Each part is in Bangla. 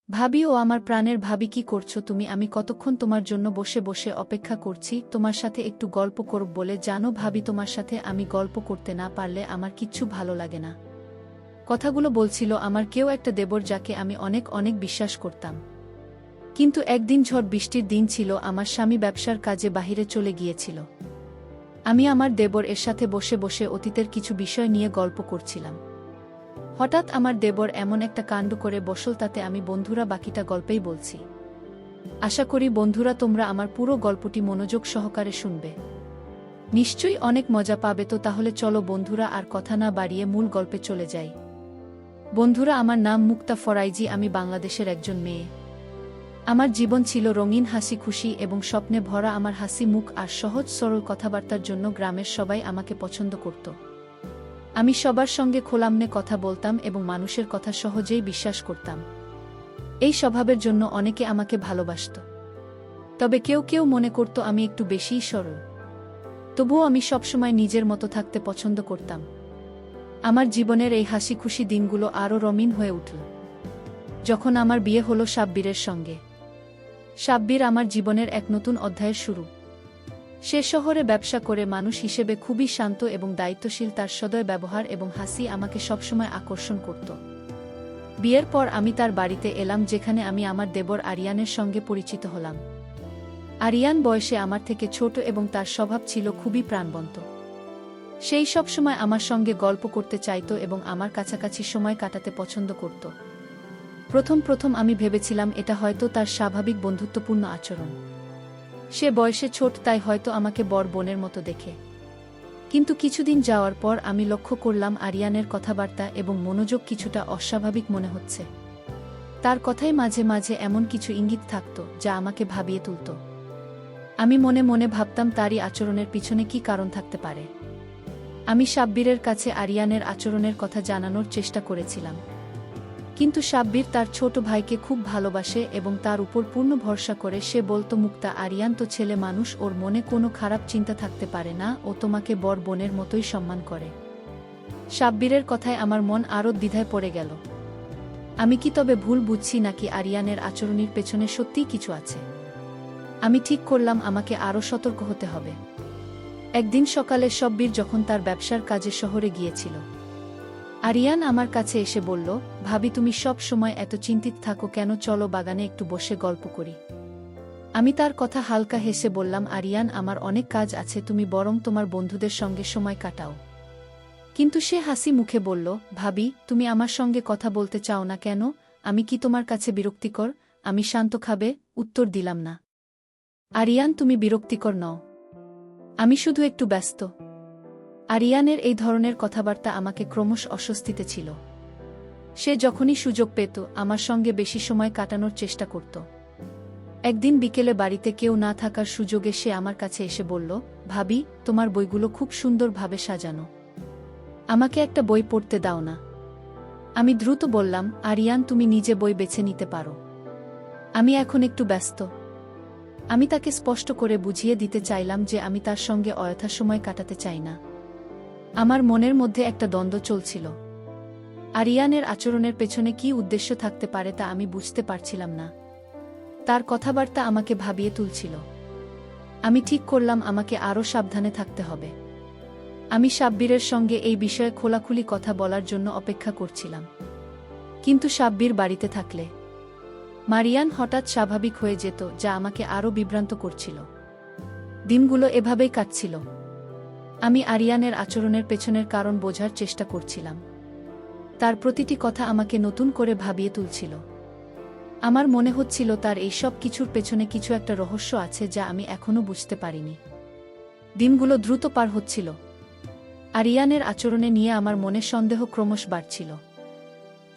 ভাবি, ও আমার প্রাণের ভাবি, কি করছো তুমি? আমি কতক্ষণ তোমার জন্য বসে বসে অপেক্ষা করছি তোমার সাথে একটু গল্প করব বলে। জানো ভাবি, তোমার সাথে আমি গল্প করতে না পারলে আমার কিচ্ছু ভালো লাগে না। কথাগুলো বলছিল আমার কেউ একটা দেবর, যাকে আমি অনেক অনেক বিশ্বাস করতাম। কিন্তু একদিন ঝড় বৃষ্টির দিন ছিল, আমার স্বামী ব্যবসার কাজে বাহিরে চলে গিয়েছিল। আমি আমার দেবর এর সাথে বসে বসে অতীতের কিছু বিষয় নিয়ে গল্প করছিলাম। হঠাৎ আমার দেবর এমন একটা কাণ্ড করে বসল, তাতে আমি বন্ধুরা বাকিটা গল্পেই বলছি। আশা করি বন্ধুরা তোমরা আমার পুরো গল্পটি মনোযোগ সহকারে শুনবে। নিশ্চয়ই অনেক মজা পাবে। তো তাহলে চলো বন্ধুরা, আর কথা না বাড়িয়ে মূল গল্পে চলে যাই। বন্ধুরা, আমার নাম মুক্তা ফরাইজি, আমি বাংলাদেশের একজন মেয়ে। আমার জীবন ছিল রঙিন, হাসি খুশি এবং স্বপ্নে ভরা। আমার হাসি মুখ আর সহজ সরল কথাবার্তার জন্য গ্রামের সবাই আমাকে পছন্দ করত। আমি সবার সঙ্গে খোলামনে কথা বলতাম এবং মানুষের কথা সহজেই বিশ্বাস করতাম। এই স্বভাবের জন্য অনেকে আমাকে ভালোবাসত। তবে কেউ কেউ মনে করত আমি একটু বেশিই সরল। তবুও আমি সবসময় নিজের মতো থাকতে পছন্দ করতাম। আমার জীবনের এই হাসি খুশি দিনগুলো আরও রঙিন হয়ে উঠল যখন আমার বিয়ে হলো সাব্বিরের সঙ্গে। সাব্বির আমার জীবনের এক নতুন অধ্যায়ের শুরু। সে শহরে ব্যবসা করে মানুষ হিসেবে খুবই শান্ত এবং দায়িত্বশীল। তার সদয় ব্যবহার এবং হাসি আমাকে সবসময় আকর্ষণ করত। বিয়ের পর আমি তার বাড়িতে এলাম, যেখানে আমি আমার দেবর আরিয়ানের সঙ্গে পরিচিত হলাম। আরিয়ান বয়সে আমার থেকে ছোট এবং তার স্বভাব ছিল খুবই প্রাণবন্ত। সেই সবসময় আমার সঙ্গে গল্প করতে চাইত এবং আমার কাছাকাছি সময় কাটাতে পছন্দ করত। প্রথম প্রথম আমি ভেবেছিলাম এটা হয়তো তার স্বাভাবিক বন্ধুত্বপূর্ণ আচরণ। সে বয়সে ছোট, তাই হয়তো আমাকে বড় বোনের মতো দেখে। কিন্তু কিছুদিন যাওয়ার পর আমি লক্ষ্য করলাম আরিয়ানের কথাবার্তা এবং মনোযোগ কিছুটা অস্বাভাবিক মনে হচ্ছে। তার কথায় মাঝে মাঝে এমন কিছু ইঙ্গিত থাকত যা আমাকে ভাবিয়ে তুলত। আমি মনে মনে ভাবতাম তারই আচরণের পিছনে কি কারণ থাকতে পারে। আমি সাব্বিরের কাছে আরিয়ানের আচরণের কথা জানানোর চেষ্টা করেছিলাম। কিন্তু সাব্বির তার ছোট ভাইকে খুব ভালোবাসে এবং তার উপর পূর্ণ ভরসা করে। সে বলতো, মুক্তা, আরিয়ান তো ছেলে মানুষ, ওর মনে কোনো খারাপ চিন্তা থাকতে পারে না, ও তোমাকে বড় বোনের মতোই সম্মান করে। সাব্বিরের কথায় আমার মন আরও দ্বিধায় পড়ে গেল। আমি কি তবে ভুল বুঝছি, নাকি আরিয়ানের আচরণের পেছনে সত্যিই কিছু আছে? আমি ঠিক করলাম আমাকে আরও সতর্ক হতে হবে। একদিন সকালে সাব্বির যখন তার ব্যবসার কাজে শহরে গিয়েছিল, আরিয়ান আমার কাছে এসে বলল, ভাবি, তুমি সব সময় এত চিন্তিত থাকো কেন? চলো বাগানে একটু বসে গল্প করি। আমি তার কথা হালকা হেসে বললাম, আরিয়ান, আমার অনেক কাজ আছে, তুমি বরং তোমার বন্ধুদের সঙ্গে সময় কাটাও। কিন্তু সে হাসি মুখে বলল, ভাবি, তুমি আমার সঙ্গে কথা বলতে চাও না কেন? আমি কি তোমার কাছে বিরক্তিকর? আমি শান্ত খাবে উত্তর দিলাম না। আরিয়ান, তুমি বিরক্তিকর নও, আমি শুধু একটু ব্যস্ত। আরিয়ানের এই ধরনের কথাবার্তা আমাকে ক্রমশ অস্বস্তিতে ছিল। সে যখনই সুযোগ পেত আমার সঙ্গে বেশি সময় কাটানোর চেষ্টা করত। একদিন বিকেলে বাড়িতে কেউ না থাকার সুযোগে সে আমার কাছে এসে বলল, ভাবি, তোমার বইগুলো খুব সুন্দরভাবে সাজানো, আমাকে একটা বই পড়তে দাও না? আমি দ্রুত বললাম, আরিয়ান, তুমি নিজে বই বেছে নিতে পারো, আমি এখন একটু ব্যস্ত। আমি তাকে স্পষ্ট করে বুঝিয়ে দিতে চাইলাম যে আমি তার সঙ্গে অযথা সময় কাটাতে চাই না। আমার মনের মধ্যে একটা দ্বন্দ্ব চলছিল। আরিয়ানের আচরণের পেছনে কী উদ্দেশ্য থাকতে পারে তা আমি বুঝতে পারছিলাম না। তার কথাবার্তা আমাকে ভাবিয়ে তুলছিল। আমি ঠিক করলাম আমাকে আরও সাবধানে থাকতে হবে। আমি সাব্বিরের সঙ্গে এই বিষয়ে খোলাখুলি কথা বলার জন্য অপেক্ষা করছিলাম। কিন্তু সাব্বির বাড়িতে থাকলে মারিয়ান হঠাৎ স্বাভাবিক হয়ে যেত, যা আমাকে আরও বিভ্রান্ত করছিল। দিনগুলো এভাবেই কাটছিল। আমি আরিয়ানের আচরণের পেছনের কারণ বোঝার চেষ্টা করছিলাম। তার প্রতিটি কথা আমাকে নতুন করে ভাবিয়ে তুলছিল। আমার মনে হচ্ছিল তার এই সব কিছুর পেছনে কিছু একটা রহস্য আছে যা আমি এখনও বুঝতে পারিনি। দিনগুলো দ্রুত পার হচ্ছিল। আরিয়ানের আচরণে নিয়ে আমার মনে সন্দেহ ক্রমশ বাড়ছিল।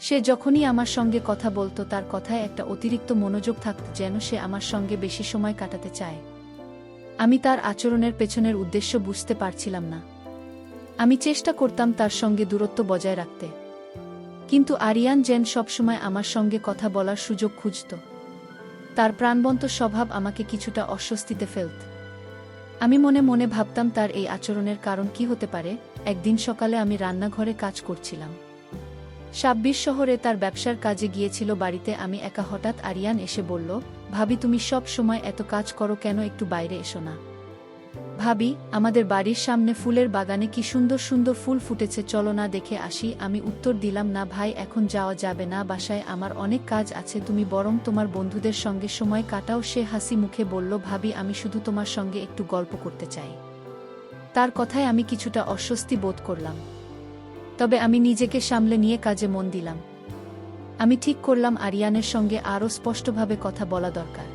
সে যখনই আমার সঙ্গে কথা বলতো তার কথায় একটা অতিরিক্ত মনোযোগ থাকত, যেন সে আমার সঙ্গে বেশি সময় কাটাতে চায়। আমি তার আচরণের পেছনের উদ্দেশ্য বুঝতে পারছিলাম না। আমি চেষ্টা করতাম তার সঙ্গে দূরত্ব বজায় রাখতে, কিন্তু আরিয়ান যেন সবসময় আমার সঙ্গে কথা বলার সুযোগ খুঁজত। তার প্রাণবন্ত স্বভাব আমাকে কিছুটা অস্বস্তিতে ফেলত। আমি মনে মনে ভাবতাম তার এই আচরণের কারণ কি হতে পারে। একদিন সকালে আমি রান্নাঘরে কাজ করছিলাম। সাব্বির শহরে তার ব্যবসার কাজে গিয়েছিল। বাড়িতে আমি একা। হঠাৎ আরিয়ান এসে বলল, ভাবি তুমি সব সময় এত কাজ করো কেন, একটু বাইরে এসো না। ভাবি, আমাদের বাড়ির সামনে ফুলের বাগানে কি সুন্দর সুন্দর ফুল ফুটেছে, চলো না দেখে আসি। আমি উত্তর দিলাম, না ভাই, এখন যাওয়া যাবে না, বাসায় আমার অনেক কাজ আছে, তুমি বরং তোমার বন্ধুদের সঙ্গে সময় কাটাও। সে হাসি মুখে বলল, ভাবি আমি শুধু তোমার সঙ্গে একটু গল্প করতে চাই। তার কথায় আমি কিছুটা অস্বস্তি বোধ করলাম, তবে আমি নিজেকে সামলে নিয়ে কাজে মন দিলাম। আমি ঠিক করলাম আরিয়ানের সঙ্গে আরও স্পষ্টভাবে কথা বলা দরকার।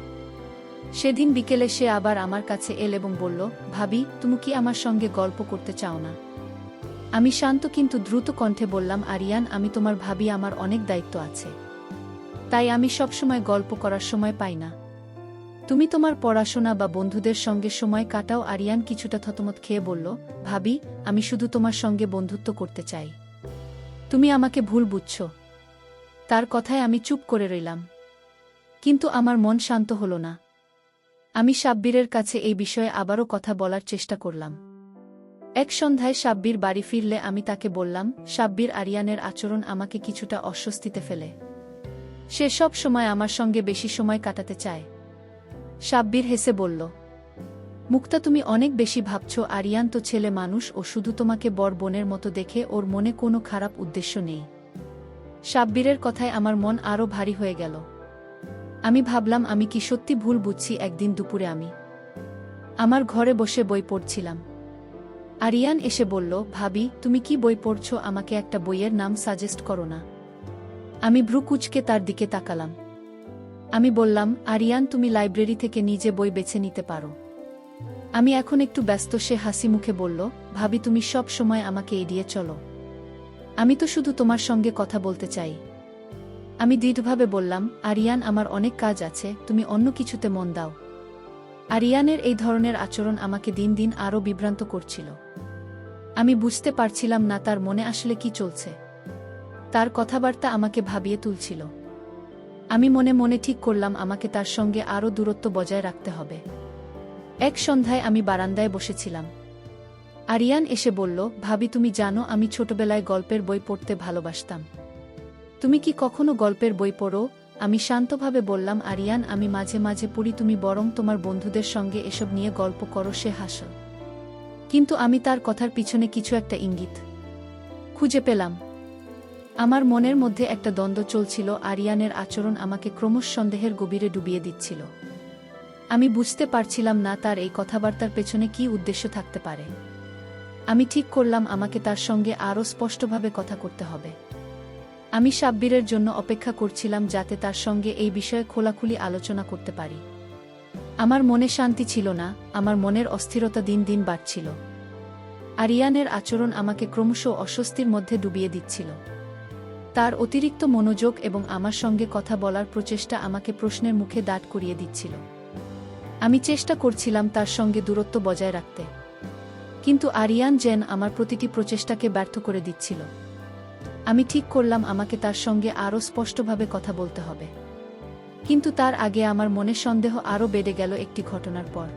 সেদিন বিকেলে সে আবার আমার কাছে এল এবং বলল, ভাবি তুমি কি আমার সঙ্গে গল্প করতে চাও না? আমি শান্ত কিন্তু দ্রুত কণ্ঠে বললাম, আরিয়ান আমি তোমার ভাবি, আমার অনেক দায়িত্ব আছে, তাই আমি সবসময় গল্প করার সময় পাই না। তুমি তোমার পড়াশোনা বা বন্ধুদের সঙ্গে সময় কাটাও। আরিয়ান কিছুটা থতমত খেয়ে বলল, ভাবি আমি শুধু তোমার সঙ্গে বন্ধুত্ব করতে চাই, তুমি আমাকে ভুল বুঝছো। তার কথায় আমি চুপ করে রইলাম, কিন্তু আমার মন শান্ত হল না। আমি সাব্বিরের কাছে এই বিষয়ে আবারও কথা বলার চেষ্টা করলাম। এক সন্ধ্যায় সাব্বির বাড়ি ফিরলে আমি তাকে বললাম, সাব্বির আরিয়ানের আচরণ আমাকে কিছুটা অস্বস্তিতে ফেলে, সে সব সময় আমার সঙ্গে বেশি সময় কাটাতে চায়। সাব্বির হেসে বলল, মুক্তা তুমি অনেক বেশি ভাবছ, আরিয়ান তো ছেলে মানুষ, ও শুধু তোমাকে বর বোনের মতো দেখে, ওর মনে কোনো খারাপ উদ্দেশ্য নেই। সাব্বিরের কথায় আমার মন আরও ভারী হয়ে গেল। আমি ভাবলাম আমি কি সত্যি ভুল বুঝছি। একদিন দুপুরে আমি আমার ঘরে বসে বই পড়ছিলাম। আরিয়ান এসে বলল, ভাবি তুমি কি বই পড়ছো, আমাকে একটা বইয়ের নাম সাজেস্ট করো না। আমি ভ্রু কুঁচকে তার দিকে তাকালাম। আমি বললাম, আরিয়ান তুমি লাইব্রেরি থেকে নিজে বই বেছে নিতে পারো, আমি এখন একটু ব্যস্ত। সে হাসি মুখে বলল, ভাবি তুমি সব সময় আমাকে এড়িয়ে চলো, আমি তো শুধু তোমার সঙ্গে কথা বলতে চাই। আমি দৃঢ়ভাবে বললাম, আরিয়ান আমার অনেক কাজ আছে, তুমি অন্য কিছুতে মন দাও। আরিয়ানের এই ধরনের আচরণ আমাকে দিন দিন আরও বিভ্রান্ত করছিল। আমি বুঝতে পারছিলাম না তার মনে আসলে কি চলছে। তার কথাবার্তা আমাকে ভাবিয়ে তুলছিল। আমি মনে মনে ঠিক করলাম আমাকে তার সঙ্গে আরও দূরত্ব বজায় রাখতে হবে। এক সন্ধ্যায় আমি বারান্দায় বসেছিলাম। আরিয়ান এসে বলল, ভাবি তুমি জানো আমি ছোটবেলায় গল্পের বই পড়তে ভালোবাসতাম, তুমি কি কখনো গল্পের বই পড়ো? আমি শান্তভাবে বললাম, আরিয়ান আমি মাঝে মাঝে পড়ি, তুমি বরং তোমার বন্ধুদের সঙ্গে এসব নিয়ে গল্প করো। সে হাসল, কিন্তু আমি তার কথার পিছনে কিছু একটা ইঙ্গিত খুঁজে পেলাম। আমার মনের মধ্যে একটা দ্বন্দ্ব চলছিল। আরিয়ানের আচরণ আমাকে ক্রমশ সন্দেহের গভীরে ডুবিয়ে দিচ্ছিল। আমি বুঝতে পারছিলাম না তার এই কথাবার্তার পেছনে কী উদ্দেশ্য থাকতে পারে। আমি ঠিক করলাম আমাকে তার সঙ্গে আরও স্পষ্টভাবে কথা করতে হবে। আমি সাব্বিরের জন্য অপেক্ষা করছিলাম, যাতে তার সঙ্গে এই বিষয়ে খোলাখুলি আলোচনা করতে পারি। আমার মনে শান্তি ছিল না, আমার মনের অস্থিরতা দিন দিন বাড়ছিল। আরিয়ানের আচরণ আমাকে ক্রমশ অস্বস্তির মধ্যে ডুবিয়ে দিচ্ছিল। তার অতিরিক্ত মনোযোগ এবং আমার সঙ্গে কথা বলার প্রচেষ্টা আমাকে প্রশ্নের মুখে দাঁড় করিয়ে দিচ্ছিল। আমি চেষ্টা করছিলাম তার সঙ্গে দূরত্ব বজায় রাখতে, কিন্তু আরিয়ান যেন আমার প্রতিটি প্রচেষ্টাকে ব্যর্থ করে দিচ্ছিল। আমি ঠিক করলাম আমাকে তার সঙ্গে আরও স্পষ্টভাবে কথা বলতে হবে। কিন্তু তার আগে আমার মনে সন্দেহ আরও বেড়ে গেল একটি ঘটনার পর।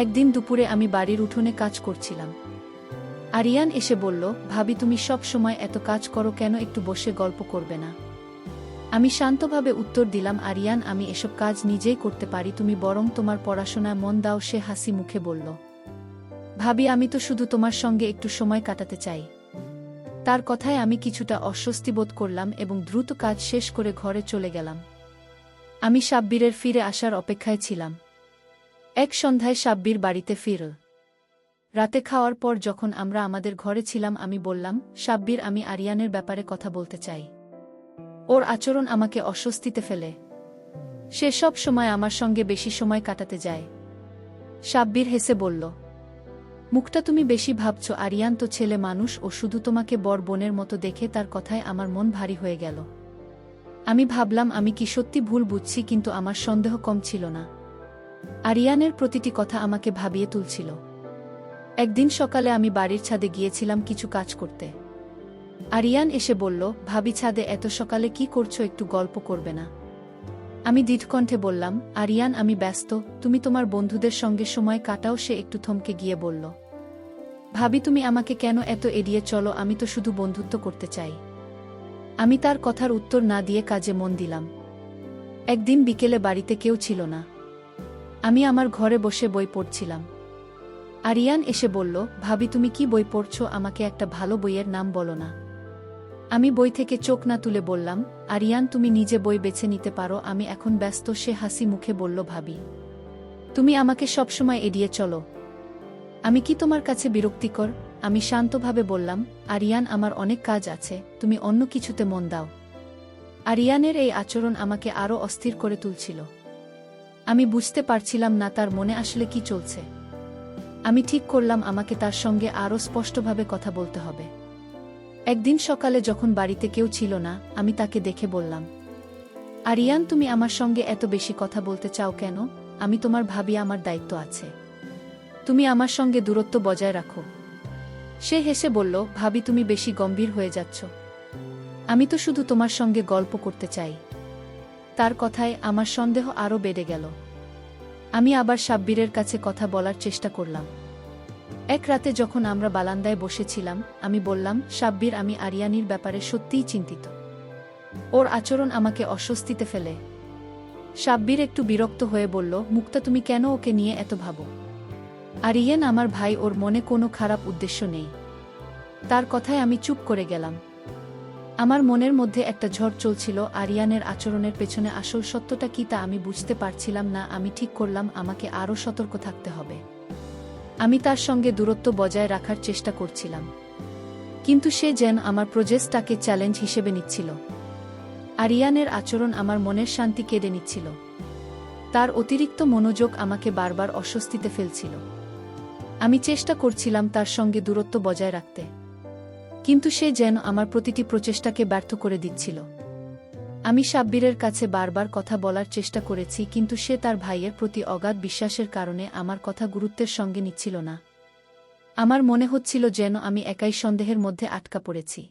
একদিন দুপুরে আমি বাড়ির উঠোনে কাজ করছিলাম। আরিয়ান এসে বলল, ভাবি তুমি সব সময় এত কাজ করো কেন, একটু বসে গল্প করবে না? আমি শান্তভাবে উত্তর দিলাম, আরিয়ান আমি এসব কাজ নিজেই করতে পারি, তুমি বরং তোমার পড়াশোনায় মন দাও। সে হাসি মুখে বলল, ভাবি আমি তো শুধু তোমার সঙ্গে একটু সময় কাটাতে চাই। তার কথায় আমি কিছুটা অস্বস্তি বোধ করলাম এবং দ্রুত কাজ শেষ করে ঘরে চলে গেলাম। আমি সাব্বিরের ফিরে আসার অপেক্ষায় ছিলাম। এক সন্ধ্যায় সাব্বির বাড়িতে ফিরল। রাতে খাওয়ার পর যখন আমরা আমাদের ঘরে ছিলাম, আমি বললাম, সাব্বির আমি আরিয়ানের ব্যাপারে কথা বলতে চাই, ওর আচরণ আমাকে অস্বস্তিতে ফেলে, সে সব সময় আমার সঙ্গে বেশি সময় কাটাতে যায়। সাব্বির হেসে বলল, মুখটা তুমি বেশি ভাবছ, আরিয়ান তো ছেলে মানুষ, ও শুধু তোমাকে বর বোনের মতো দেখে। তার কথায় আমার মন ভারী হয়ে গেল। আমি ভাবলাম আমি কি সত্যি ভুল বুঝছি, কিন্তু আমার সন্দেহ কম ছিল না। আরিয়ানের প্রতিটি কথা আমাকে ভাবিয়ে তুলছিল। একদিন সকালে আমি বাড়ির ছাদে গিয়েছিলাম কিছু কাজ করতে। আরিয়ান এসে বলল, ভাবি ছাদে এত সকালে কি করছো, একটু গল্প করবে না? আমি দৃঢ়কণ্ঠে বললাম, আরিয়ান আমি ব্যস্ত, তুমি তোমার বন্ধুদের সঙ্গে সময় কাটাও। সে একটু থমকে গিয়ে বলল, ভাবি তুমি আমাকে কেন এত এড়িয়ে চলো, আমি তো শুধু বন্ধুত্ব করতে চাই। আমি তার কথার উত্তর না দিয়ে কাজে মন দিলাম। একদিন বিকেলে বাড়িতে কেউ ছিল না। আমি আমার ঘরে বসে বই পড়ছিলাম। আরিয়ান এসে বলল, ভাবি তুমি কি বই পড়ছো, আমাকে একটা ভালো বইয়ের নাম বলো না। আমি বই থেকে চোখ না তুলে বললাম, আরিয়ান তুমি নিজে বই বেছে নিতে পারো, আমি এখন ব্যস্ত। সে হাসি মুখে বলল, ভাবি তুমি আমাকে সবসময় এড়িয়ে চলো, আমি কি তোমার কাছে বিরক্তিকর? আমি শান্তভাবে বললাম, আরিয়ান আমার অনেক কাজ আছে, তুমি অন্য কিছুতে মন দাও। আরিয়ানের এই আচরণ আমাকে আরও অস্থির করে তুলছিল। আমি বুঝতে পারছিলাম না তার মনে আসলে কি চলছে। আমি ঠিক করলাম আমাকে তার সঙ্গে আরও স্পষ্টভাবে কথা বলতে হবে। একদিন সকালে যখন বাড়িতে কেউ ছিল না, আমি তাকে দেখে বললাম, আরিয়ান তুমি আমার সঙ্গে এত বেশি কথা বলতে চাও কেন? আমি তোমার ভাবি, আমার দায়িত্ব আছে, তুমি আমার সঙ্গে দূরত্ব বজায় রাখো। সে হেসে বলল, ভাবি তুমি বেশি গম্ভীর হয়ে যাচ্ছ, আমি তো শুধু তোমার সঙ্গে গল্প করতে চাই। তার কথায় আমার সন্দেহ আরও বেড়ে গেল। আমি আবার সাব্বিরের কাছে কথা বলার চেষ্টা করলাম। এক রাতে যখন আমরা বারান্দায় বসেছিলাম, আমি বললাম, সাব্বির আমি আরিয়ানির ব্যাপারে সত্যিই চিন্তিত, ওর আচরণ আমাকে অস্বস্তিতে ফেলে। সাব্বির একটু বিরক্ত হয়ে বলল, মুক্তা তুমি কেন ওকে নিয়ে এত ভাবো? আরিয়ান আমার ভাই, ওর মনে কোনো খারাপ উদ্দেশ্য নেই। তার কথায় আমি চুপ করে গেলাম। আমার মনের মধ্যে একটা ঝড় চলছিল। আরিয়ানের আচরণের পেছনে আসল সত্যটা কি তা আমি বুঝতে পারছিলাম না। আমি ঠিক করলাম আমাকে আরও সতর্ক থাকতে হবে। আমি তার সঙ্গে দূরত্ব বজায় রাখার চেষ্টা করছিলাম, কিন্তু সে যেন আমার প্রচেষ্টাকে চ্যালেঞ্জ হিসেবে নিচ্ছিল। আরিয়ানের আচরণ আমার মনের শান্তি কেড়ে নিচ্ছিল। তার অতিরিক্ত মনোযোগ আমাকে বারবার অস্বস্তিতে ফেলছিল। আমি চেষ্টা করছিলাম তার সঙ্গে দূরত্ব বজায় রাখতে, কিন্তু সে যেন আমার প্রতিটি প্রচেষ্টাকে ব্যর্থ করে দিচ্ছিল। আমি সাব্বিরের কাছে বারবার কথা বলার চেষ্টা করেছি, কিন্তু সে তার ভাইয়ের প্রতি অগাধ বিশ্বাসের কারণে আমার কথা গুরুত্বের সঙ্গে নিচ্ছিল না। আমার মনে হচ্ছিল যেন আমি একাই সন্দেহের মধ্যে আটকা পড়েছি।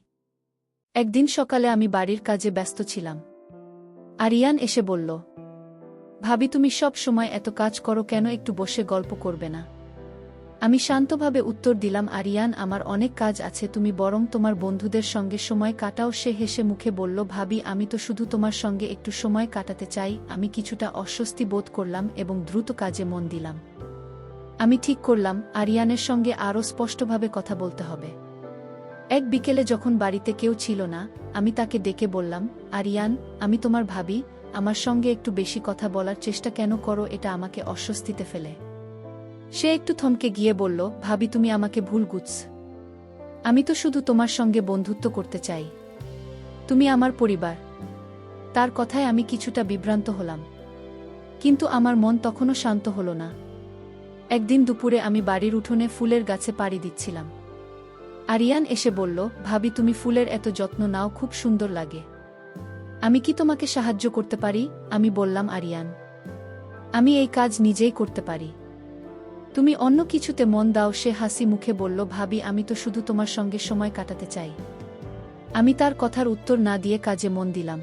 একদিন সকালে আমি বাড়ির কাজে ব্যস্ত ছিলাম। আরিয়ান এসে বলল, ভাবি তুমি সব সময় এত কাজ করো কেন, একটু বসে গল্প করবে না? আমি শান্তভাবে উত্তর দিলাম, আরিয়ান আমার অনেক কাজ আছে, তুমি বরং তোমার বন্ধুদের সঙ্গে সময় কাটাও। সে হেসে মুখে বলল, ভাবি আমি তো শুধু তোমার সঙ্গে একটু সময় কাটাতে চাই। আমি কিছুটা অস্বস্তি বোধ করলাম এবং দ্রুত কাজে মন দিলাম। আমি ঠিক করলাম আরিয়ানের সঙ্গে আরও স্পষ্টভাবে কথা বলতে হবে। এক বিকেলে যখন বাড়িতে কেউ ছিল না, আমি তাকে ডেকে বললাম, আরিয়ান আমি তোমার ভাবি, আমার সঙ্গে একটু বেশি কথা বলার চেষ্টা কেন করো, এটা আমাকে অস্বস্তিতে ফেলে। সে একটু থমকে গিয়ে বলল, ভাবি তুমি আমাকে ভুল বুঝছ, আমি তো শুধু তোমার সঙ্গে বন্ধুত্ব করতে চাই, তুমি আমার পরিবার। তার কথায় আমি কিছুটা বিভ্রান্ত হলাম, কিন্তু আমার মন তখনও শান্ত হল না। একদিন দুপুরে আমি বাড়ির উঠোনে ফুলের গাছে পাড়ি দিচ্ছিলাম। আরিয়ান এসে বলল, ভাবি তুমি ফুলের এত যত্ন নাও, খুব সুন্দর লাগে, আমি কি তোমাকে সাহায্য করতে পারি? আমি বললাম, আরিয়ান আমি এই কাজ নিজেই করতে পারি, তুমি অন্য কিছুতে মন দাও। সে হাসি মুখে বলল, ভাবি আমি তো শুধু তোমার সঙ্গে সময় কাটাতে চাই। আমি তার কথার উত্তর না দিয়ে কাজে মন দিলাম।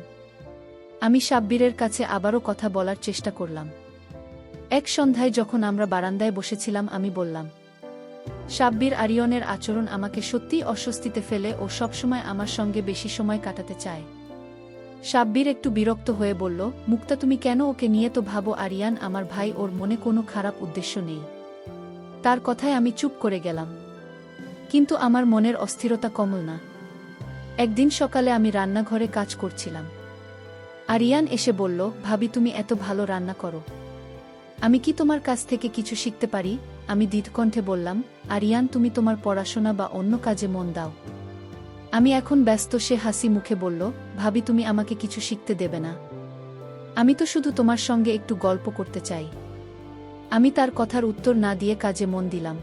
আমি সাব্বিরের কাছে আবারও কথা বলার চেষ্টা করলাম। এক সন্ধ্যায় যখন আমরা বারান্দায় বসেছিলাম, আমি বললাম, সাব্বির আরিয়ানের আচরণ আমাকে সত্যিই অস্বস্তিতে ফেলে, ও সবসময় আমার সঙ্গে বেশি সময় কাটাতে চায়। সাব্বির একটু বিরক্ত হয়ে বলল, মুক্তা তুমি কেন ওকে নিয়ে তো ভাবো? আরিয়ান আমার ভাই, ওর মনে কোনো খারাপ উদ্দেশ্য নেই। তার কথায় আমি চুপ করে গেলাম, কিন্তু আমার মনের অস্থিরতা কমল না। একদিন সকালে আমি রান্নাঘরে কাজ করছিলাম। আরিয়ান এসে বলল, ভাবি তুমি এত ভালো রান্না করো, আমি কি তোমার কাছ থেকে কিছু শিখতে পারি? আমি দ্বিধকণ্ঠে বললাম, আরিয়ান তুমি তোমার পড়াশোনা বা অন্য কাজে মন দাও, আমি এখন ব্যস্ত। সে হাসি মুখে বলল, ভাবি তুমি আমাকে কিছু শিখতে দেবে না, আমি তো শুধু তোমার সঙ্গে একটু গল্প করতে চাই। আমি তার কথার উত্তর না দিয়ে কাজে মন দিলাম।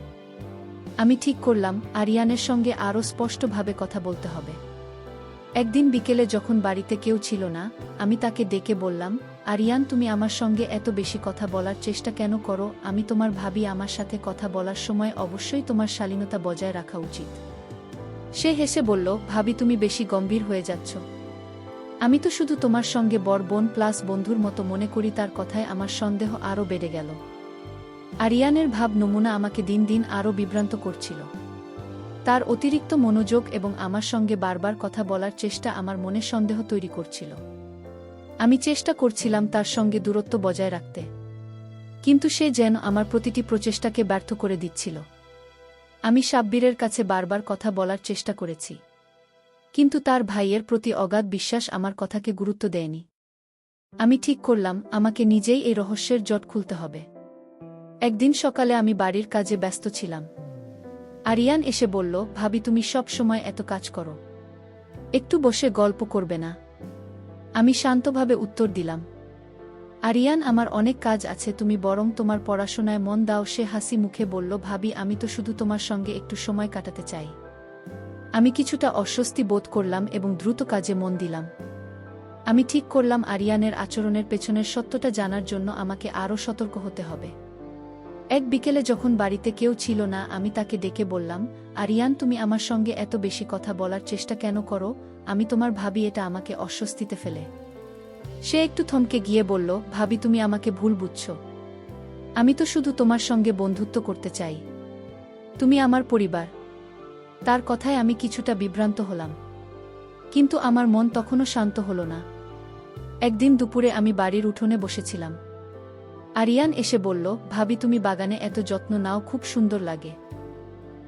আমি ঠিক করলাম আরিয়ানের সঙ্গে আরও স্পষ্টভাবে কথা বলতে হবে। একদিন বিকেলে যখন বাড়িতে কেউ ছিল না, আমি তাকে ডেকে বললাম, আরিয়ান তুমি আমার সঙ্গে এত বেশি কথা বলার চেষ্টা কেন করো? আমি তোমার ভাবি, আমার সাথে কথা বলার সময় অবশ্যই তোমার শালীনতা বজায় রাখা উচিত। সে হেসে বলল, ভাবি তুমি বেশি গম্ভীর হয়ে যাচ্ছ, আমি তো শুধু তোমার সঙ্গে বড় বোন প্লাস বন্ধুর মতো মনে করি। তার কথায় আমার সন্দেহ আরও বেড়ে গেল। আরিয়ানের ভাব নমুনা আমাকে দিন দিন আরও বিভ্রান্ত করছিল। তার অতিরিক্ত মনোযোগ এবং আমার সঙ্গে বারবার কথা বলার চেষ্টা আমার মনে সন্দেহ তৈরি করছিল। আমি চেষ্টা করছিলাম তার সঙ্গে দূরত্ব বজায় রাখতে, কিন্তু সে যেন আমার প্রতিটি প্রচেষ্টাকে ব্যর্থ করে দিচ্ছিল। আমি সাব্বিরের কাছে বারবার কথা বলার চেষ্টা করেছি, কিন্তু তার ভাইয়ের প্রতি অগাধ বিশ্বাস আমার কথাকে গুরুত্ব দেয়নি। আমি ঠিক করলাম আমাকে নিজেই এই রহস্যের জট খুলতে হবে। একদিন সকালে আমি বাড়ির কাজে ব্যস্ত ছিলাম। আরিয়ান এসে বলল, ভাবি তুমি সব সময় এত কাজ করো, একটু বসে গল্প করবে না? আমি শান্তভাবে উত্তর দিলাম, আরিয়ান আমার অনেক কাজ আছে, তুমি বরং তোমার পড়াশোনায় মন দাও। সে হাসি মুখে বলল, ভাবি আমি তো শুধু তোমার সঙ্গে একটু সময় কাটাতে চাই। আমি কিছুটা অস্বস্তি বোধ করলাম এবং দ্রুত কাজে মন দিলাম। আমি ঠিক করলাম আরিয়ানের আচরণের পেছনের সত্যটা জানার জন্য আমাকে আরও সতর্ক হতে হবে। এক বিকেলে যখন বাড়িতে কেউ ছিল না, আমি তাকে ডেকে বললাম, আরিয়ান তুমি আমার সঙ্গে এত বেশি কথা বলার চেষ্টা কেন করো? আমি তোমার ভাবি, এটা আমাকে অস্বস্তিতে ফেলে। সে একটু থমকে গিয়ে বলল, ভাবি তুমি আমাকে ভুল বুঝছ, আমি তো শুধু তোমার সঙ্গে বন্ধুত্ব করতে চাই, তুমি আমার পরিবার। তার কথায় আমি কিছুটা বিভ্রান্ত হলাম, কিন্তু আমার মন তখনও শান্ত হল না। একদিন দুপুরে আমি বাড়ির উঠোনে বসেছিলাম। আরিয়ান এসে বলল, ভাবি তুমি বাগানে এত যত্ন নাও, খুব সুন্দর লাগে,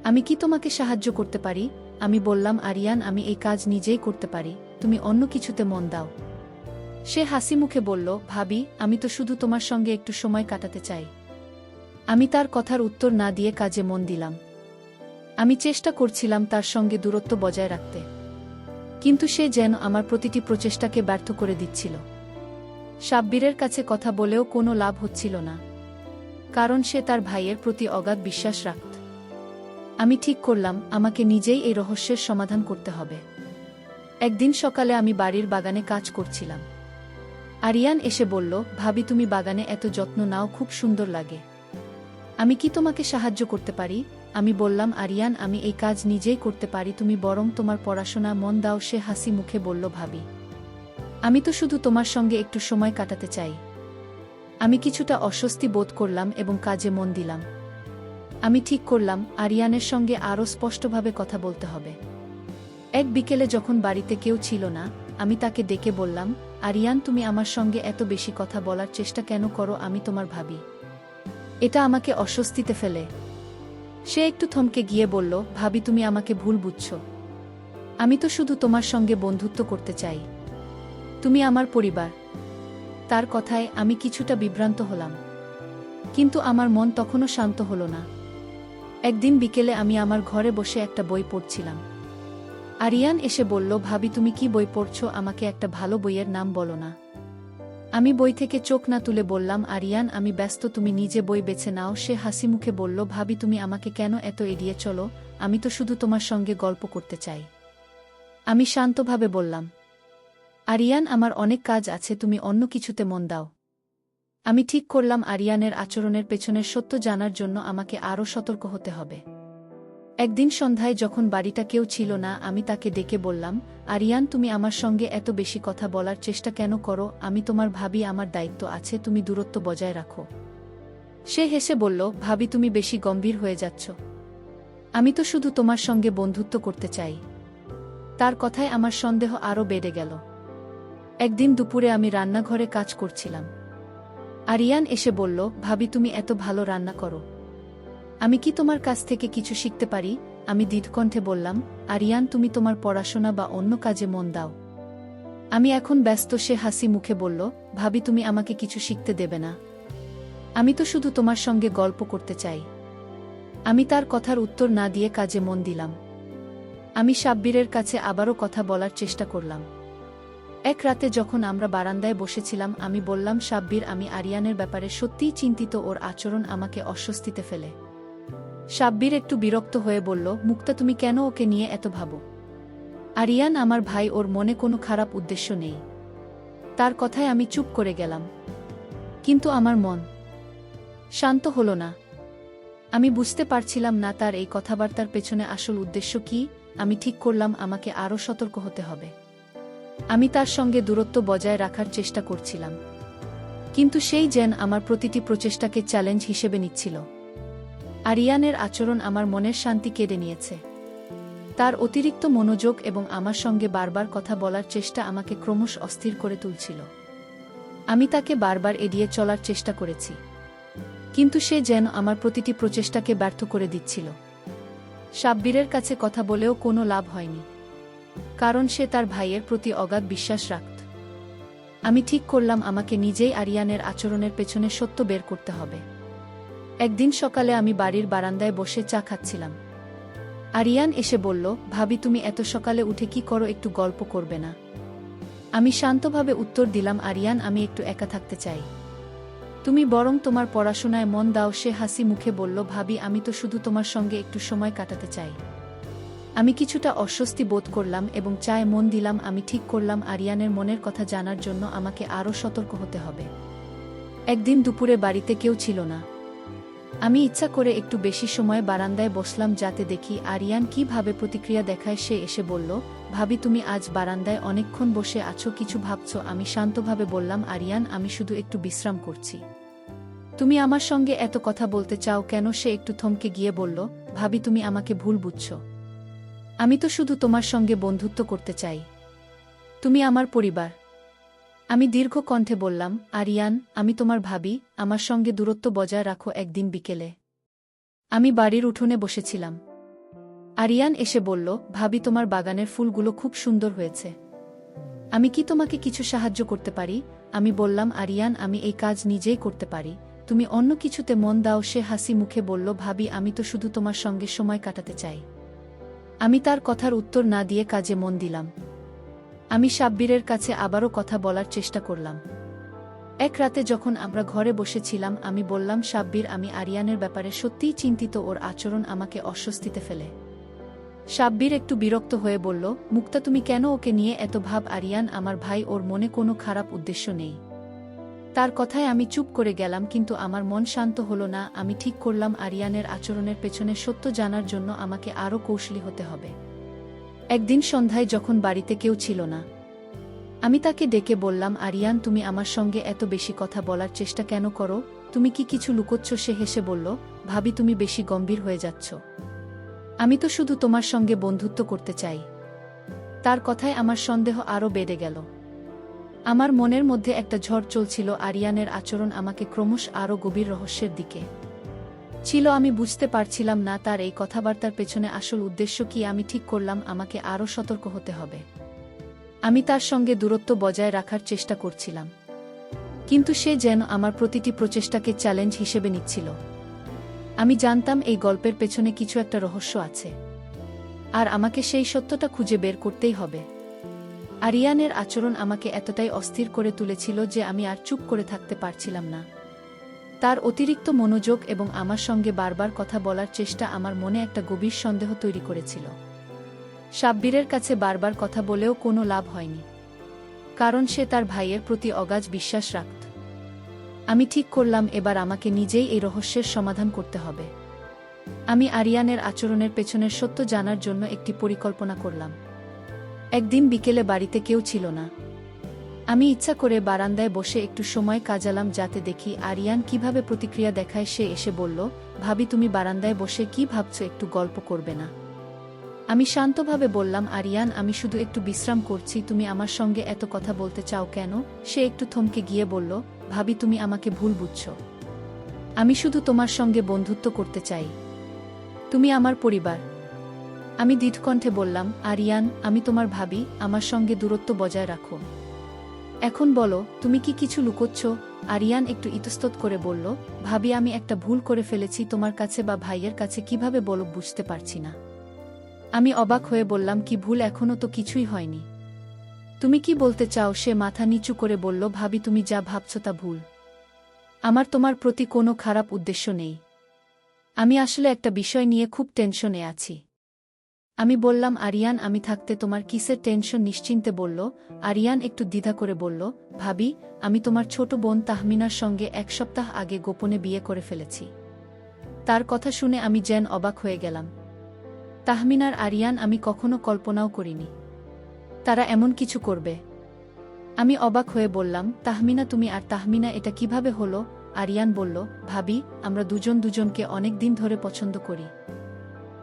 আমি কি তোমাকে সাহায্য করতে পারি? আমি বললাম, আরিয়ান আমি এই কাজ নিজেই করতে পারি, তুমি অন্য কিছুতে মন দাও। সে হাসি মুখে বলল, ভাবি আমি তো শুধু তোমার সঙ্গে একটু সময় কাটাতে চাই। আমি তার কথার উত্তর না দিয়ে কাজে মন দিলাম। আমি চেষ্টা করছিলাম তার সঙ্গে দূরত্ব বজায় রাখতে, কিন্তু সে যেন আমার প্রতিটি প্রচেষ্টাকে ব্যর্থ করে দিচ্ছিল। সাব্বিরের কাছে কথা বলেও কোনো লাভ হচ্ছিল না, কারণ সে তার ভাইয়ের প্রতি অগাধ বিশ্বাস রাখত। আমি ঠিক করলাম আমাকে নিজেই এই রহস্যের সমাধান করতে হবে। একদিন সকালে আমি বাড়ির বাগানে কাজ করছিলাম। আরিয়ান এসে বলল, ভাবি তুমি বাগানে এত যত্ন নাও, খুব সুন্দর লাগে, আমি কি তোমাকে সাহায্য করতে পারি? আমি বললাম, আরিয়ান আমি এই কাজ নিজেই করতে পারি, তুমি বরং তোমার পড়াশোনা মন দাও। সে হাসি মুখে বলল, ভাবি আমি তো শুধু তোমার সঙ্গে একটু সময় কাটাতে চাই। আমি কিছুটা অস্বস্তি বোধ করলাম এবং কাজে মন দিলাম। আমি ঠিক করলাম আরিয়ানের সঙ্গে আরও স্পষ্টভাবে কথা বলতে হবে। এক বিকেলে যখন বাড়িতে কেউ ছিল না, আমি তাকে ডেকে বললাম, আরিয়ান তুমি আমার সঙ্গে এত বেশি কথা বলার চেষ্টা কেন করো? আমি তোমার ভাবি, এটা আমাকে অস্বস্তিতে ফেলে। সে একটু থমকে গিয়ে বলল, ভাবি তুমি আমাকে ভুল বুঝছ, আমি তো শুধু তোমার সঙ্গে বন্ধুত্ব করতে চাই, তুমি আমার পরিবার। তার কথায় আমি কিছুটা বিভ্রান্ত হলাম, কিন্তু আমার মন তখনও শান্ত হল না। একদিন বিকেলে আমি আমার ঘরে বসে একটা বই পড়ছিলাম। আরিয়ান এসে বলল, ভাবি তুমি কি বই পড়ছো? আমাকে একটা ভালো বইয়ের নাম বলো না। আমি বই থেকে চোখ না তুলে বললাম, আরিয়ান আমি ব্যস্ত, তুমি নিজে বই বেছে নাও। সে হাসি মুখে বলল, ভাবি তুমি আমাকে কেন এত এড়িয়ে চলো? আমি তো শুধু তোমার সঙ্গে গল্প করতে চাই। আমি শান্তভাবে বললাম, আরিয়ান আমার অনেক কাজ আছে, তুমি অন্য কিছুতে মন দাও। আমি ঠিক করলাম আরিয়ানের আচরণের পেছনের সত্য জানার জন্য আমাকে আরও সতর্ক হতে হবে। একদিন সন্ধ্যায় যখন বাড়িটা কেউ ছিল না, আমি তাকে ডেকে বললাম, আরিয়ান তুমি আমার সঙ্গে এত বেশি কথা বলার চেষ্টা কেন করো? আমি তোমার ভাবি, আমার দায়িত্ব আছে, তুমি দূরত্ব বজায় রাখো। সে হেসে বলল, ভাবি তুমি বেশি গম্ভীর হয়ে যাচ্ছ, আমি তো শুধু তোমার সঙ্গে বন্ধুত্ব করতে চাই। তার কথায় আমার সন্দেহ আরও বেড়ে গেল। একদিন দুপুরে আমি রান্নাঘরে কাজ করছিলাম। আরিয়ান এসে বলল, ভাবি তুমি এত ভালো রান্না করো, আমি কি তোমার কাছ থেকে কিছু শিখতে পারি? আমি দৃঢ়কণ্ঠে বললাম, আরিয়ান তুমি তোমার পড়াশোনা বা অন্য কাজে মন দাও, আমি এখন ব্যস্ত। সে হাসি মুখে বলল, ভাবি তুমি আমাকে কিছু শিখতে দেবে না, আমি তো শুধু তোমার সঙ্গে গল্প করতে চাই। আমি তার কথার উত্তর না দিয়ে কাজে মন দিলাম। আমি সাব্বিরের কাছে আবারও কথা বলার চেষ্টা করলাম। এক রাতে যখন আমরা বারান্দায় বসেছিলাম, আমি বললাম, সাব্বির আমি আরিয়ানের ব্যাপারে সত্যিই চিন্তিত, ওর আচরণ আমাকে অস্বস্তিতে ফেলে। সাব্বির একটু বিরক্ত হয়ে বলল, মুক্তা তুমি কেন ওকে নিয়ে এত ভাবো? আরিয়ান আমার ভাই, ওর মনে কোনো খারাপ উদ্দেশ্য নেই। তার কথায় আমি চুপ করে গেলাম, কিন্তু আমার মন শান্ত হল না। আমি বুঝতে পারছিলাম না তার এই কথাবার্তার পেছনে আসল উদ্দেশ্য কি। আমি ঠিক করলাম আমাকে আরও সতর্ক হতে হবে। আমি তার সঙ্গে দূরত্ব বজায় রাখার চেষ্টা করছিলাম, কিন্তু সেই যেন আমার প্রতিটি প্রচেষ্টাকে চ্যালেঞ্জ হিসেবে নিচ্ছিল। আরিয়ানের আচরণ আমার মনের শান্তি কেড়ে নিয়েছে। তার অতিরিক্ত মনোযোগ এবং আমার সঙ্গে বারবার কথা বলার চেষ্টা আমাকে ক্রমশ অস্থির করে তুলছিল। আমি তাকে বারবার এড়িয়ে চলার চেষ্টা করেছি, কিন্তু সে যেন আমার প্রতিটি প্রচেষ্টাকে ব্যর্থ করে দিচ্ছিল। সাব্বিরের কাছে কথা বলেও কোনো লাভ হয়নি, কারণ সে তার ভাইয়ের প্রতি অগাধ বিশ্বাস রাখত। আমি ঠিক করলাম আমাকে নিজেই আরিয়ানের আচরণের পেছনে সত্য বের করতে হবে। একদিন সকালে আমি বাড়ির বারান্দায় বসে চা খাচ্ছিলাম। আরিয়ান এসে বলল, ভাবি তুমি এত সকালে উঠে কি করো, একটু গল্প করবে না? আমি শান্তভাবে উত্তর দিলাম, আরিয়ান আমি একটু একা থাকতে চাই, তুমি বরং তোমার পড়াশোনায় মন দাও। সে হাসি মুখে বলল, ভাবি আমি তো শুধু তোমার সঙ্গে একটু সময় কাটাতে চাই। আমি কিছুটা অস্বস্তি বোধ করলাম এবং চায়ে মন দিলাম। আমি ঠিক করলাম আরিয়ানের মনের কথা জানার জন্য আমাকে আরও সতর্ক হতে হবে। একদিন দুপুরে বাড়িতে কেউ ছিল না। আমি ইচ্ছা করে একটু বেশি সময় বারান্দায় বসলাম যাতে দেখি আরিয়ান কিভাবে প্রতিক্রিয়া দেখায়। সে এসে বলল, ভাবি তুমি আজ বারান্দায় অনেকক্ষণ বসে আছো, কিছু ভাবছো? আমি শান্তভাবে বললাম, আরিয়ান আমি শুধু একটু বিশ্রাম করছি। তুমি আমার সঙ্গে এত কথা বলতে চাও কেন? সে একটু থমকে গিয়ে বলল, ভাবি তুমি আমাকে ভুল বুঝছো, আমি তো শুধু তোমার সঙ্গে বন্ধুত্ব করতে চাই, তুমি আমার পরিবার। আমি দীর্ঘ কণ্ঠে বললাম, আরিয়ান আমি তোমার ভাবি, আমার সঙ্গে দূরত্ব বজায় রাখো। একদিন বিকেলে আমি বাড়ির উঠোনে বসেছিলাম। আরিয়ান এসে বলল, ভাবি তোমার বাগানের ফুলগুলো খুব সুন্দর হয়েছে, আমি কি তোমাকে কিছু সাহায্য করতে পারি? আমি বললাম, আরিয়ান আমি এই কাজ নিজেই করতে পারি, তুমি অন্য কিছুতে মন দাও। সে হাসি মুখে বলল, ভাবি আমি তো শুধু তোমার সঙ্গে সময় কাটাতে চাই। আমি তার কথার উত্তর না দিয়ে কাজে মন দিলাম। আমি সাব্বিরের কাছে আবারও কথা বলার চেষ্টা করলাম। এক রাতে যখন আমরা ঘরে বসেছিলাম আমি বললাম, সাব্বির আমি আরিয়ানের ব্যাপারে সত্যিই চিন্তিত, ওর আচরণ আমাকে অস্বস্তিতে ফেলে। সাব্বির একটু বিরক্ত হয়ে বলল, মুক্তা তুমি কেন ওকে নিয়ে এত ভাব? আরিয়ান আমার ভাই, ওর মনে কোনো খারাপ উদ্দেশ্য নেই। তার কথায় আমি চুপ করে গেলাম, কিন্তু আমার মন শান্ত হলো না। আমি ঠিক করলাম আরিয়ানের আচরণের পেছনে সত্য জানার জন্য আমাকে আরও কৌশলী হতে হবে। একদিন সন্ধ্যায় যখন বাড়িতে কেউ ছিল না আমি তাকে ডেকে বললাম, আরিয়ান তুমি আমার সঙ্গে এত বেশি কথা বলার চেষ্টা কেন করো? তুমি কি কিছু লুকোচ্ছ? সে হেসে বলল, ভাবি তুমি বেশি গম্ভীর হয়ে যাচ্ছ, আমি তো শুধু তোমার সঙ্গে বন্ধুত্ব করতে চাই। তার কথায় আমার সন্দেহ আরও বেড়ে গেল। আমার মনের মধ্যে একটা ঝড় চলছিল। আরিয়ানের আচরণ আমাকে ক্রমশ আরও গভীর রহস্যের দিকে ছিল। আমি বুঝতে পারছিলাম না তার এই কথাবার্তার পেছনে আসল উদ্দেশ্য কি। আমি ঠিক করলাম আমাকে আরও সতর্ক হতে হবে। আমি তার সঙ্গে দূরত্ব বজায় রাখার চেষ্টা করছিলাম, কিন্তু সে যেন আমার প্রতিটি প্রচেষ্টাকে চ্যালেঞ্জ হিসেবে নিচ্ছিল। আমি জানতাম এই গল্পের পেছনে কিছু একটা রহস্য আছে, আর আমাকে সেই সত্যটা খুঁজে বের করতেই হবে। আরিয়ানের আচরণ আমাকে এতটাই অস্থির করে তুলেছিল যে আমি আর চুপ করে থাকতে পারছিলাম না। তার অতিরিক্ত মনোযোগ এবং আমার সঙ্গে বারবার কথা বলার চেষ্টা আমার মনে একটা গভীর সন্দেহ তৈরি করেছিল। সাব্বিরের কাছে বারবার কথা বলেও কোনো লাভ হয়নি, কারণ সে তার ভাইয়ের প্রতি অগাধ বিশ্বাস রাখত। আমি ঠিক করলাম এবার আমাকে নিজেই এই রহস্যের সমাধান করতে হবে। আমি আরিয়ানের আচরণের পেছনের সত্য জানার জন্য একটি পরিকল্পনা করলাম। একদিন বিকেলে বাড়িতে কেউ ছিল না। আমি ইচ্ছা করে বারান্দায় বসে একটু সময় কাটালাম যাতে দেখি আরিয়ান কিভাবে প্রতিক্রিয়া দেখায়। সে এসে বলল, ভাবি তুমি বারান্দায় বসে কি ভাবছো, একটু গল্প করবে না? আমি শান্তভাবে বললাম, আরিয়ান আমি শুধু একটু বিশ্রাম করছি, তুমি আমার সঙ্গে এত কথা বলতে চাও কেন? সে একটু থমকে গিয়ে বলল, ভাবি তুমি আমাকে ভুল বুঝছো, আমি শুধু তোমার সঙ্গে বন্ধুত্ব করতে চাই, তুমি আমার পরিবার। আমি দৃঢ়কণ্ঠে বললাম, আরিয়ান আমি তোমার ভাবি, আমার সঙ্গে দূরত্ব বজায় রাখো। এখন বলো তুমি কি কিছু লুকোচ্ছ? আরিয়ান একটু ইতস্তত করে বলল, ভাবি আমি একটা ভুল করে ফেলেছি, তোমার কাছে বা ভাইয়ের কাছে কিভাবে বলো বুঝতে পারছি না। আমি অবাক হয়ে বললাম, কি ভুল? এখনো তো কিছুই হয়নি, তুমি কি বলতে চাও? সে মাথা নিচু করে বলল, ভাবি তুমি যা ভাবছো তা ভুল, আমার তোমার প্রতি কোনো খারাপ উদ্দেশ্য নেই, আমি আসলে একটা বিষয় নিয়ে খুব টেনশনে আছি। আমি বললাম, আরিয়ান আমি থাকতে তোমার কিসের টেনশন? নিশ্চিন্তে বলল। আরিয়ান একটু দ্বিধা করে বলল, ভাবি আমি তোমার ছোট বোন তাহমিনার সঙ্গে 1 সপ্তাহ আগে গোপনে বিয়ে করে ফেলেছি। তার কথা শুনে আমি যেন অবাক হয়ে গেলাম। তাহমিনার? আরিয়ান আমি কখনো কল্পনাও করিনি তারা এমন কিছু করবে। আমি অবাক হয়ে বললাম, তাহমিনা তুমি? আর তাহমিনা এটা কিভাবে হলো? আরিয়ান বলল, ভাবি আমরা দুজন দুজনকে অনেক দিন ধরে পছন্দ করি,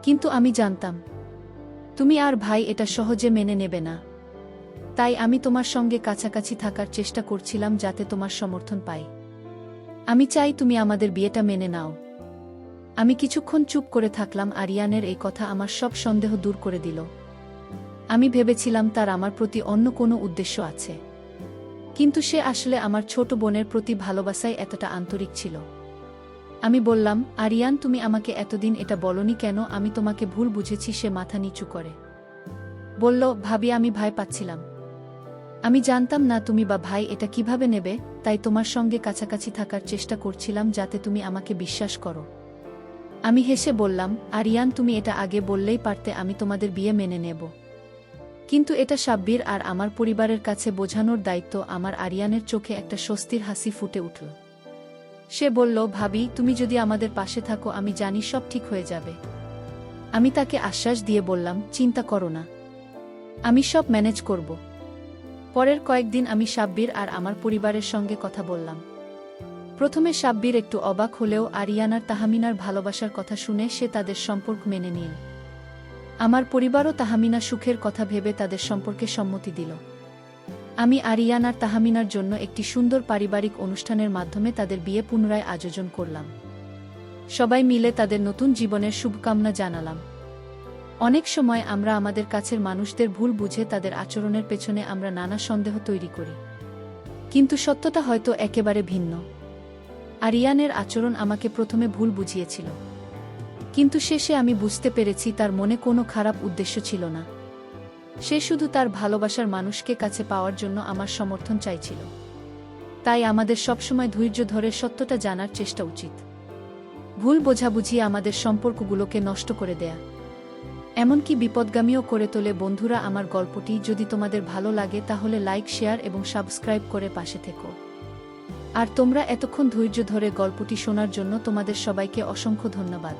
কিন্তু আমি জানতাম তুমি আর ভাই এটা সহজে মেনে নেবে না। তাই আমি তোমার সঙ্গে কাছাকাছি থাকার চেষ্টা করছিলাম যাতে তোমার সমর্থন পাই। আমি চাই তুমি আমাদের বিয়েটা মেনে নাও। আমি কিছুক্ষণ চুপ করে থাকলাম। আরিয়ানের এই কথা আমার সব সন্দেহ দূর করে দিল। আমি ভেবেছিলাম তার আমার প্রতি অন্য কোনো উদ্দেশ্য আছে, কিন্তু সে আসলে আমার ছোট বোনের প্রতি ভালোবাসায় এতটা আন্তরিক ছিল। আমি বললাম, আরিয়ান, তুমি আমাকে এতদিন এটা বলনি কেন? আমি তোমাকে ভুল বুঝেছি। সে মাথা নিচু করে বলল, ভাবি, আমি ভয় পাচ্ছিলাম। আমি জানতাম না তুমি বা ভাই এটা কিভাবে নেবে, তাই তোমার সঙ্গে কাছাকাছি থাকার চেষ্টা করছিলাম যাতে তুমি আমাকে বিশ্বাস করো। আমি হেসে বললাম, আরিয়ান, তুমি এটা আগে বললেই পারতে, আমি তোমাদের বিয়ে মেনে নেব। কিন্তু এটা সাব্বির আর আমার পরিবারের কাছে বোঝানোর দায়িত্ব আমার। আরিয়ানের চোখে একটা স্বস্তির হাসি ফুটে উঠল। সে বলল, ভাবি, তুমি যদি আমাদের পাশে থাকো আমি জানি সব ঠিক হয়ে যাবে। আমি তাকে আশ্বাস দিয়ে বললাম, চিন্তা করো না, আমি সব ম্যানেজ করব। পরের কয়েকদিন আমি সাব্বির আর আমার পরিবারের সঙ্গে কথা বললাম। প্রথমে সাব্বির একটু অবাক হলেও আরিয়ান আর তাহমিনার ভালোবাসার কথা শুনে সে তাদের সম্পর্ক মেনে নিল। আমার পরিবারও তাহমিনা সুখের কথা ভেবে তাদের সম্পর্কে সম্মতি দিল। আমি আরিয়ান আর তাহমিনার জন্য একটি সুন্দর পারিবারিক অনুষ্ঠানের মাধ্যমে তাদের বিয়ে পুনরায় আয়োজন করলাম। সবাই মিলে তাদের নতুন জীবনের শুভকামনা জানালাম। অনেক সময় আমরা আমাদের কাছের মানুষদের ভুল বুঝে তাদের আচরণের পেছনে আমরা নানা সন্দেহ তৈরি করি, কিন্তু সত্যটা হয়তো একেবারে ভিন্ন। আরিয়ানের আচরণ আমাকে প্রথমে ভুল বুঝিয়েছিল, কিন্তু শেষে আমি বুঝতে পেরেছি তার মনে কোনো খারাপ উদ্দেশ্য ছিল না। সে শুধু তার ভালোবাসার মানুষকে কাছে পাওয়ার জন্য আমার সমর্থন চাইছিল। তাই আমাদের সবসময় ধৈর্য ধরে সত্যটা জানার চেষ্টা উচিত। ভুল বোঝাবুঝি আমাদের সম্পর্কগুলোকে নষ্ট করে দেয়া, এমনকি বিপদগামীও করে তোলে। বন্ধুরা, আমার গল্পটি যদি তোমাদের ভালো লাগে তাহলে লাইক, শেয়ার এবং সাবস্ক্রাইব করে পাশে থেকো। আর তোমরা এতক্ষণ ধৈর্য ধরে গল্পটি শোনার জন্য তোমাদের সবাইকে অসংখ্য ধন্যবাদ।